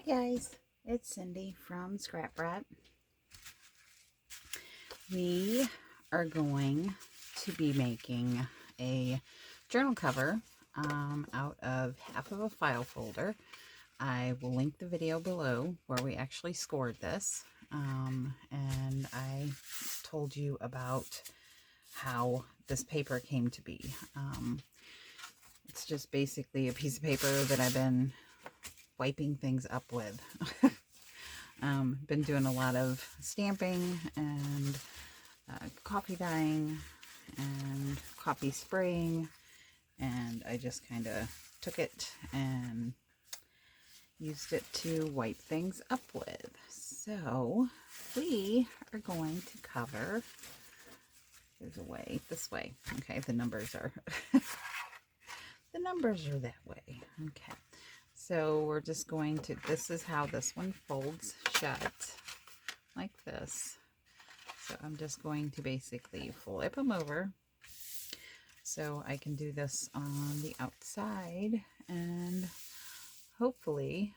Guys, it's Cindy from Scrap Brat. We are going to be making a journal cover out of half of a file folder. I will link the video below where we actually scored this, and I told you about how this paper came to be. It's just basically a piece of paper that I've been wiping things up with. Been doing a lot of stamping and coffee dyeing and coffee spraying, and I just kind of took it and used it to wipe things up with. So we are going to cover, there's a way, this way. Okay, the numbers are the numbers are that way. Okay, so we're just going to, this is how this one folds shut, like this. So I'm just going to basically flip them over so I can do this on the outside and hopefully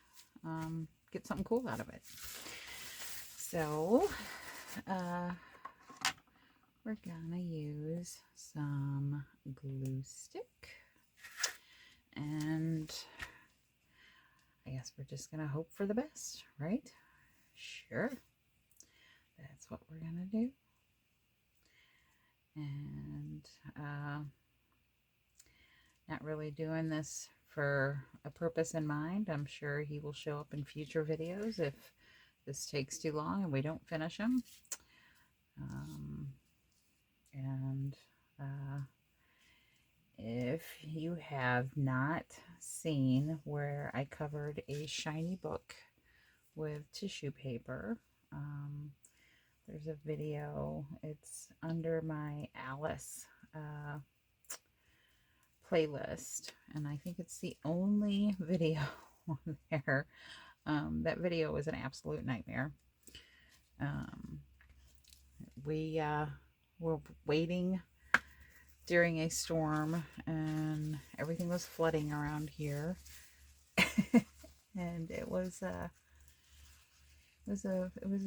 get something cool out of it. So we're gonna use some glue stick, and I guess we're just gonna hope for the best, right? Sure. That's what we're gonna do. And not really doing this for a purpose in mind. I'm sure he will show up in future videos if this takes too long and we don't finish them. If you have not seen where I covered a shiny book with tissue paper, there's a video. It's under my Alice playlist, and I think it's the only video on there. That video was an absolute nightmare. We were waiting during a storm, and everything was flooding around here, and it was a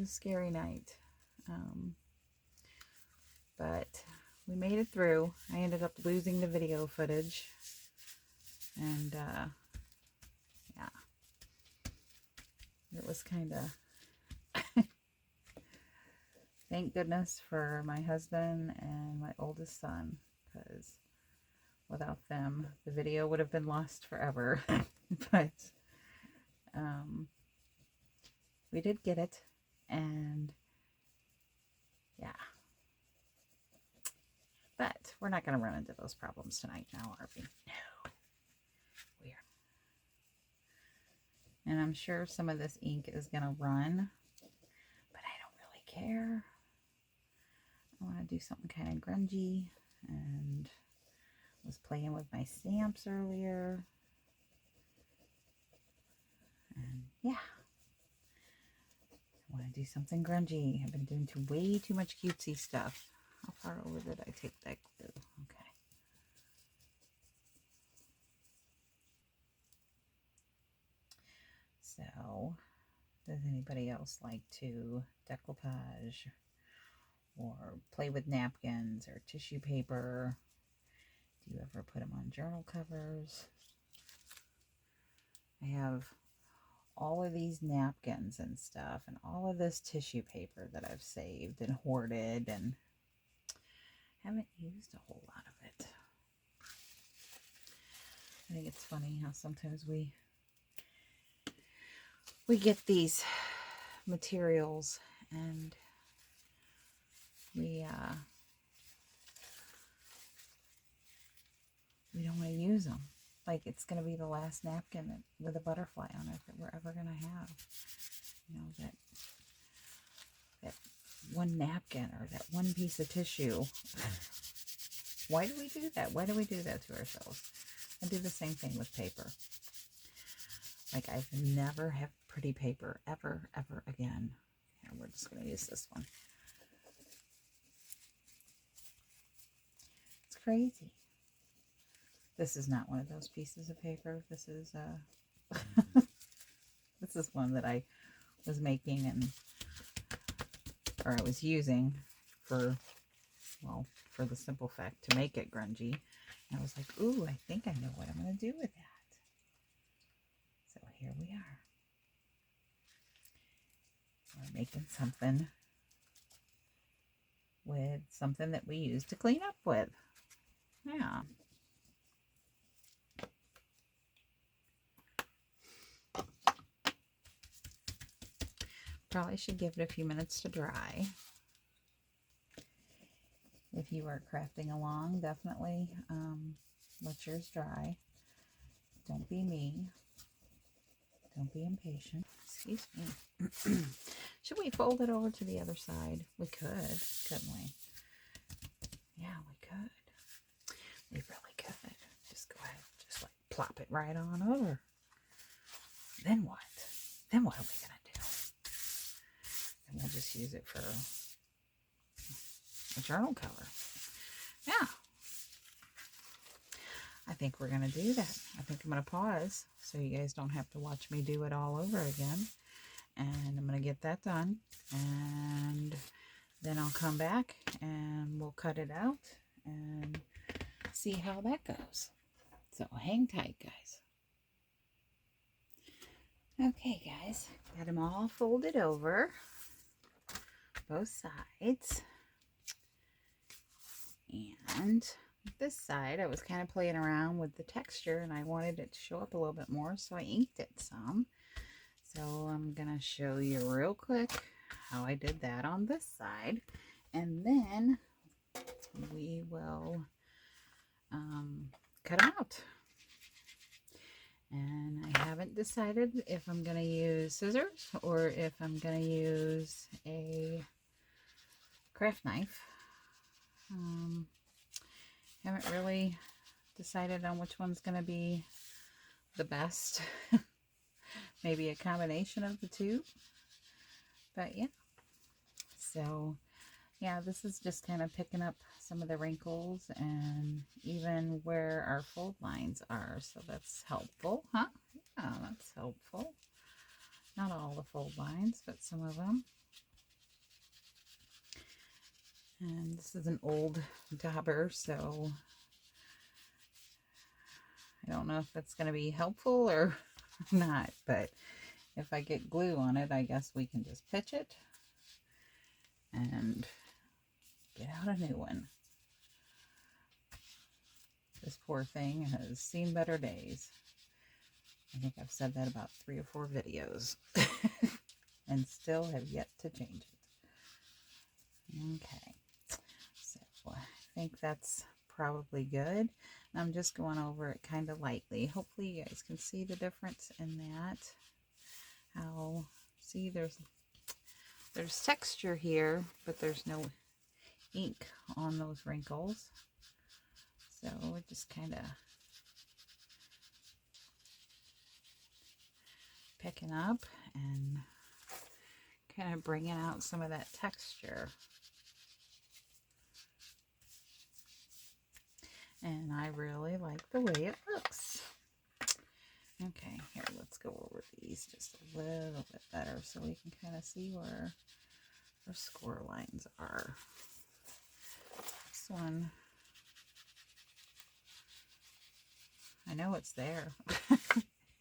scary night. But we made it through. I ended up losing the video footage, and yeah, it was kind of thank goodness for my husband and my oldest son, because without them the video would have been lost forever. But we did get it, and yeah. But we're not going to run into those problems tonight now, are we? No. We are. And I'm sure some of this ink is going to run, but I don't really care. I want to do something kind of grungy, and I was playing with my stamps earlier. And yeah. I want to do something grungy. I've been doing way too much cutesy stuff. How far over did I take that glue? Okay. So, does anybody else like to decoupage or play with napkins or tissue paper? Do you ever put them on journal covers? I have all of these napkins and stuff, and all of this tissue paper that I've saved and hoarded, and haven't used a whole lot of it. I think it's funny how sometimes we get these materials and we don't want to use them. Like it's going to be the last napkin with a butterfly on it that we're ever going to have. You know, that one napkin or that one piece of tissue. Why do we do that? Why do we do that to ourselves? I do the same thing with paper. Like I've never had pretty paper ever again. And we're just going to use this one. It's crazy. This is not one of those pieces of paper. This is This is one that I was making or I was using for, well, for the simple fact to make it grungy. And I was like, ooh, I think I know what I'm going to do with that. So here we are. We're making something with something that we use to clean up with. Yeah. Probably should give it a few minutes to dry. If you are crafting along, definitely let yours dry. Don't be me. Don't be impatient. Excuse me. Should we fold it over to the other side? We could, couldn't we? Yeah, we could. We really could. Just go ahead, just like plop it right on over. Then what? Then what are we gonna do? And we'll just use it for a journal cover. Yeah. I think we're going to do that. I think I'm going to pause so you guys don't have to watch me do it all over again. And I'm going to get that done. And then I'll come back and we'll cut it out and see how that goes. So hang tight, guys. Okay, guys. Got them all folded over. Both sides. And this side, I was kind of playing around with the texture and I wanted it to show up a little bit more, so I inked it some. So I'm going to show you real quick how I did that on this side. And then we will cut them out. And I haven't decided if I'm going to use scissors or if I'm going to use a craft knife. Haven't really decided on which one's going to be the best. Maybe a combination of the two. But yeah. So yeah, this is just kind of picking up some of the wrinkles and even where our fold lines are. So that's helpful, huh? Yeah, that's helpful. Not all the fold lines, but some of them. And this is an old dauber, so I don't know if that's going to be helpful or not, but if I get glue on it, I guess we can just pitch it and get out a new one. This poor thing has seen better days. I think I've said that about 3 or 4 videos and still have yet to change it. Okay. So I think that's probably good. I'm just going over it kind of lightly. Hopefully you guys can see the difference in that. How, see, there's texture here, but there's no ink on those wrinkles. So we're just kind of picking up and kind of bringing out some of that texture. And I really like the way it looks. Okay, here, let's go over these just a little bit better so we can kind of see where our score lines are. This one, I know it's there.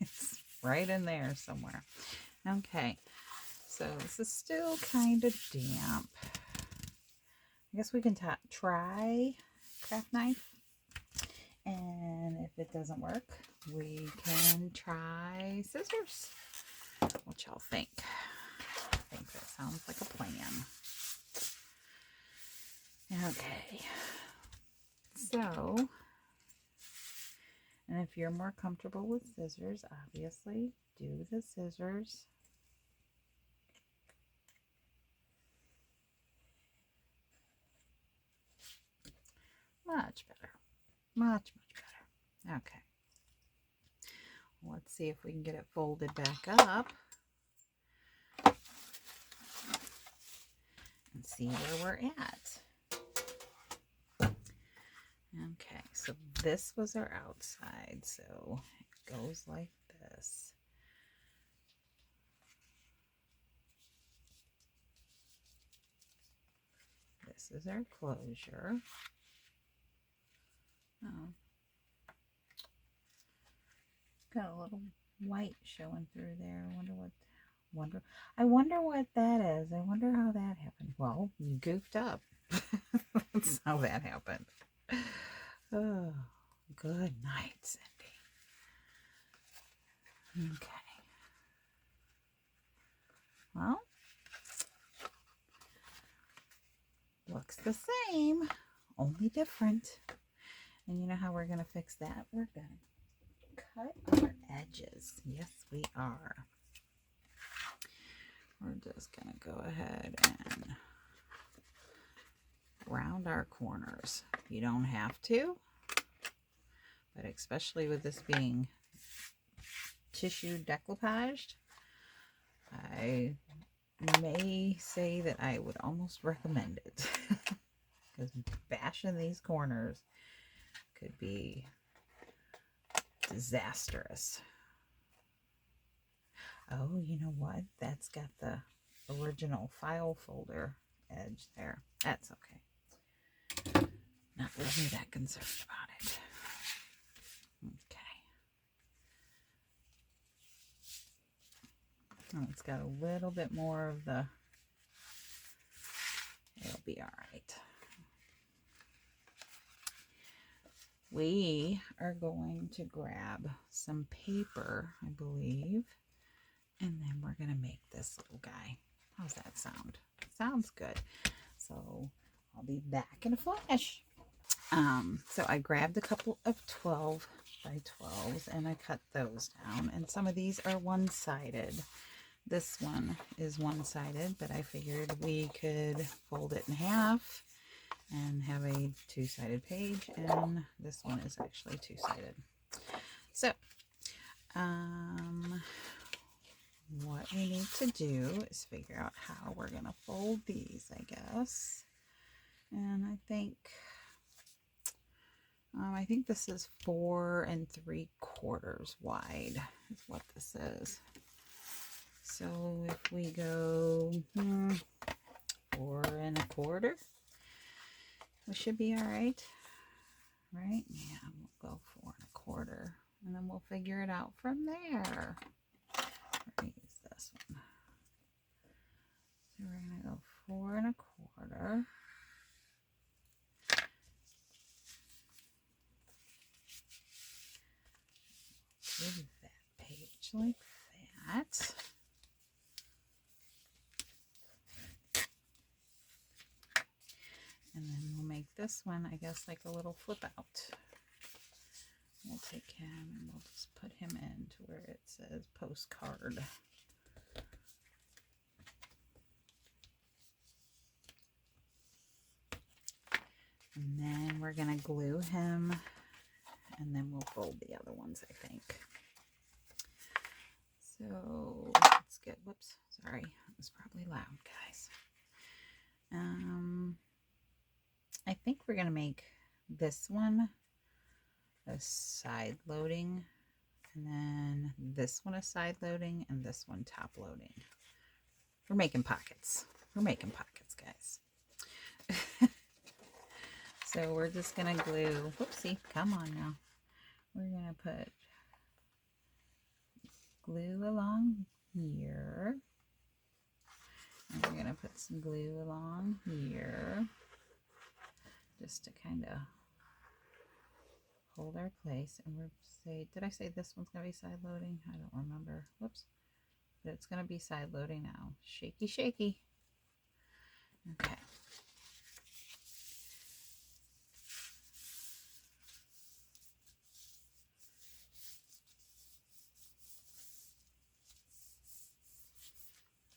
It's right in there somewhere. Okay, so this is still kind of damp. I guess we can try craft knife. And if it doesn't work, we can try scissors. What y'all think? I think that sounds like a plan. Okay. So, and if you're more comfortable with scissors, obviously, do the scissors. Much better. Much, much better. Okay. Let's see if we can get it folded back up. And see where we're at. Okay, so this was our outside, so it goes like this. this is our closure. Oh, got a little white showing through there. I wonder what that is. I wonder how that happened. Well, you goofed up. That's how that happened. Oh, good night, Cindy. Okay. Well, looks the same, only different. And you know how we're going to fix that? We're going to cut our edges. Yes, we are. We're just going to go ahead and round our corners. You don't have to, but especially with this being tissue decoupaged, I may say that I would almost recommend it because bashing these corners could be disastrous. Oh, you know what? That's got the original file folder edge there. That's okay. Not really that concerned about it. Okay. Oh, it's got a little bit more of the... It'll be all right. We are going to grab some paper, I believe, and then we're going to make this little guy. How's that sound? Sounds good. So I'll be back in a flash. So I grabbed a couple of 12 by 12s and I cut those down. And some of these are one-sided. This one is one-sided, but I figured we could fold it in half and have a two-sided page. And this one is actually two-sided. So, what we need to do is figure out how we're going to fold these, I guess. And I think this is 4 3/4 wide is what this is. So if we go 4 1/4, we should be all right. Right? Yeah, we'll go 4 1/4, and then we'll figure it out from there. Use this one. So we're going to go 4 1/4. Do that page like that. And then we'll make this one, I guess, like a little flip out. We'll take him and we'll just put him in to where it says postcard. And then we're going to glue him, and then we'll fold the other ones, I think. So let's get, whoops, sorry, it was probably loud, guys. I think we're going to make this one a side loading, and then this one a side loading, and this one top loading. We're making pockets. We're making pockets, guys. So we're just going to glue, whoopsie, come on now. We're going to put glue along here. And we're going to put some glue along here. Just to kind of hold our place. And we're did I say this one's going to be side loading? I don't remember. Whoops. But it's going to be side loading now. Shaky, shaky. Okay.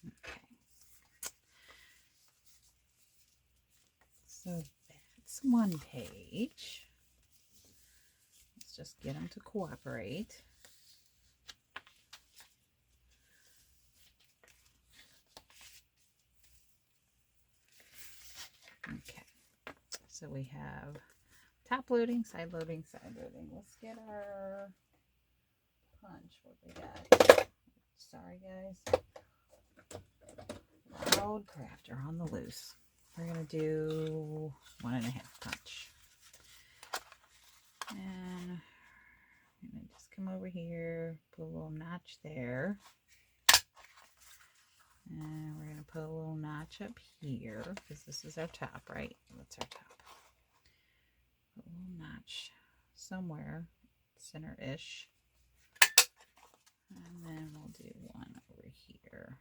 Okay. So that's one page. Let's just get them to cooperate. Okay. So we have top loading, side loading, side loading. Let's get our punch. What we got? Sorry, guys. Loud crafter on the loose. we're going to do 1.5 punch. And I'm going to just come over here, put a little notch there. And we're going to put a little notch up here, because this is our top, right? That's our top. Put a little notch somewhere, center-ish. And then we'll do one over here.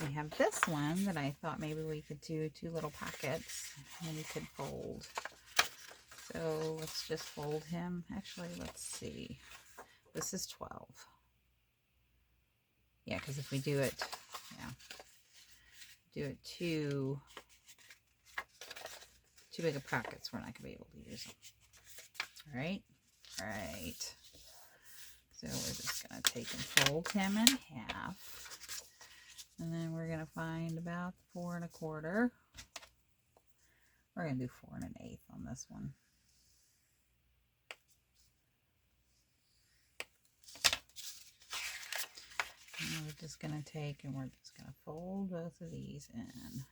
We have this one that I thought maybe we could do 2 little pockets and we could fold. So let's just fold him. Actually, let's see. This is 12. Yeah, because if we do it, do it too big of pockets, we're not going to be able to use them. All right. All right. So we're just going to take and fold him in half. And then we're going to find about 4 1/4. We're going to do 4 1/8 on this one. And we're just going to take and we're just going to fold both of these in.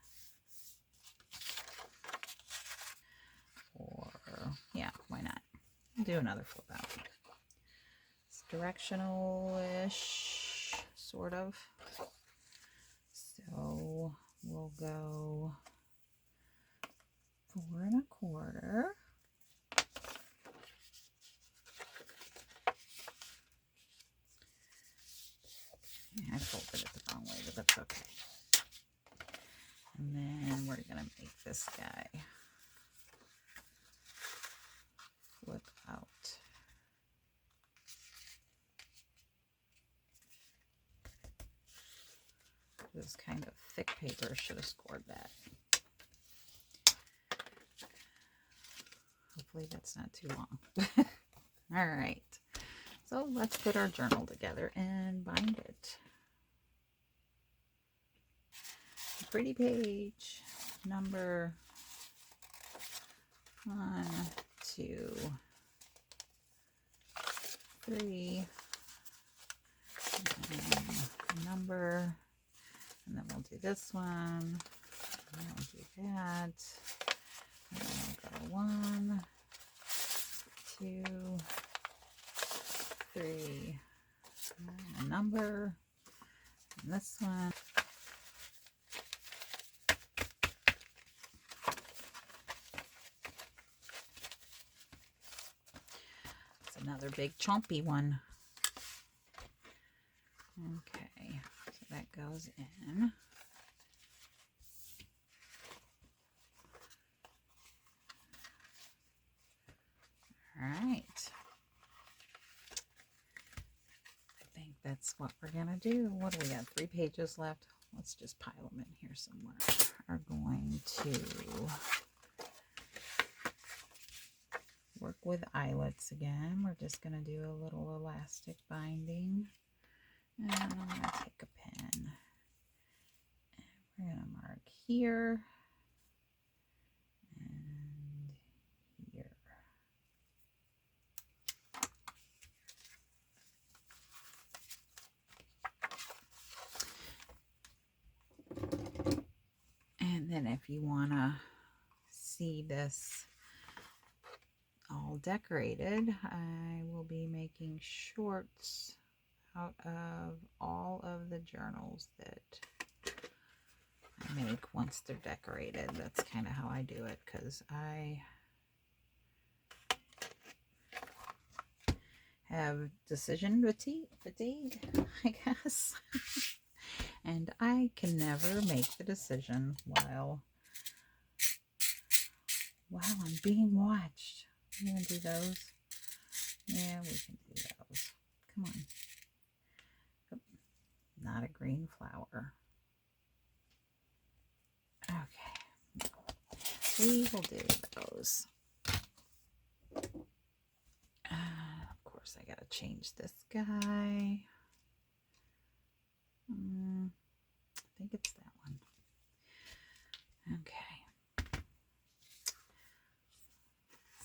Or, yeah, why not? Do another flip out. It's directional-ish, sort of. So we'll go 4 1/4. I folded it the wrong way, but that's okay. And then we're going to make this guy flip out. This kind of thick paper should have scored that. Hopefully that's not too long. All right. So let's put our journal together and bind it. Pretty page number 1, 2, 3. And number, and then we'll do this one. And then we'll do that. And then we'll go 1, 2, 3. And a number. And this one. Another big chompy one. Okay, so that goes in. All right. I think that's what we're gonna do. What do we got? 3 pages left. Let's just pile them in here somewhere. Are going to work with eyelets again. We're just going to do a little elastic binding. And I'm going to take a pen. And we're going to mark here. And here. And then if you want to see this all decorated, I will be making shorts out of all of the journals that I make once they're decorated. That's kind of how I do it, because I have decision fatigue, I guess. And I can never make the decision while I'm being watched. We're going to do those. Yeah, we can do those. Come on. Oh, not a green flower. Okay. We will do those. Of course, I got to change this guy. I think it's that one. Okay.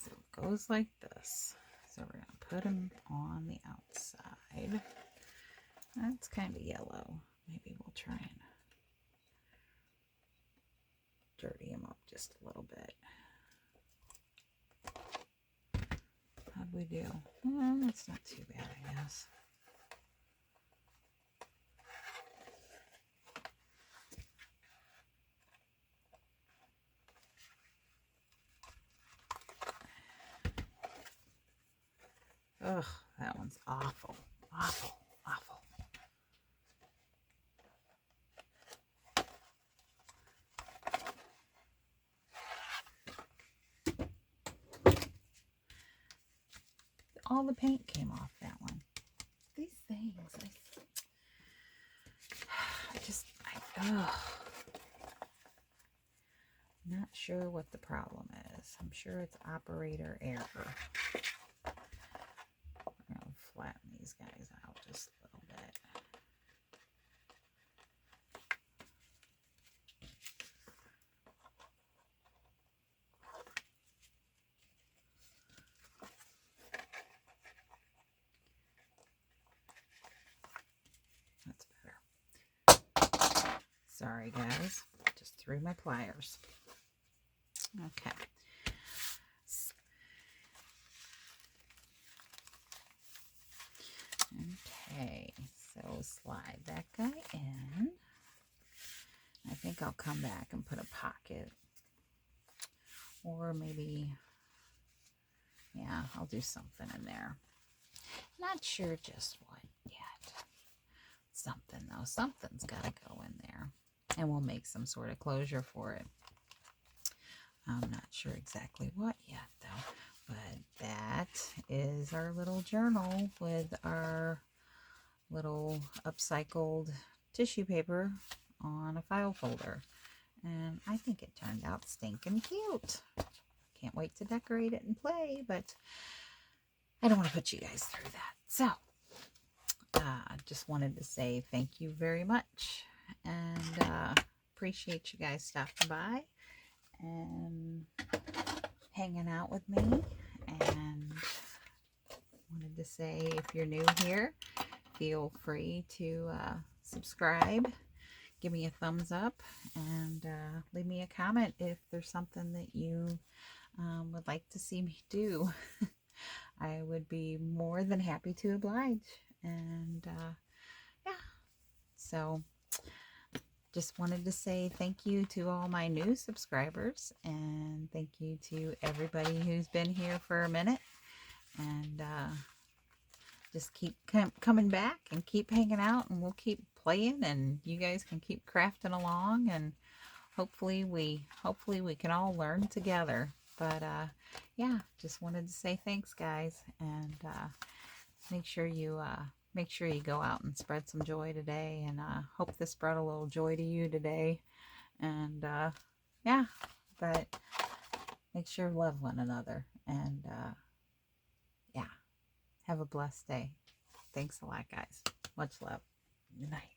So it goes like this. So we're going to put him on the outside. That's kind of yellow. Maybe we'll try and dirty them up just a little bit. How'd we do? That's not too bad, I guess. Ugh, that one's awful, awful, awful. All the paint came off that one. These things, ugh. Not sure what the problem is. I'm sure it's operator error. I'm going to flatten these guys out just a little bit. That's better. Sorry, guys. Just threw my pliers. Okay. Okay, so slide that guy in. I think I'll come back and put a pocket. Or maybe, yeah, I'll do something in there. Not sure just what yet. Something though, something's got to go in there. And we'll make some sort of closure for it. I'm not sure exactly what yet though. But that is our little journal with our little upcycled tissue paper on a file folder. And I think it turned out stinking cute. Can't wait to decorate it and play, but I don't want to put you guys through that. So, just wanted to say thank you very much. And appreciate you guys stopping by and hanging out with me. And wanted to say, if you're new here, feel free to subscribe, give me a thumbs up, and leave me a comment if there's something that you would like to see me do. I would be more than happy to oblige. And yeah, so just wanted to say thank you to all my new subscribers, and thank you to everybody who's been here for a minute. And just keep coming back and keep hanging out, and we'll keep playing, and you guys can keep crafting along, and hopefully we can all learn together. But yeah, just wanted to say thanks, guys, and make sure you go out and spread some joy today, and hope this brought a little joy to you today. And yeah, but make sure to love one another, and yeah, have a blessed day. Thanks a lot, guys. Much love. Good night.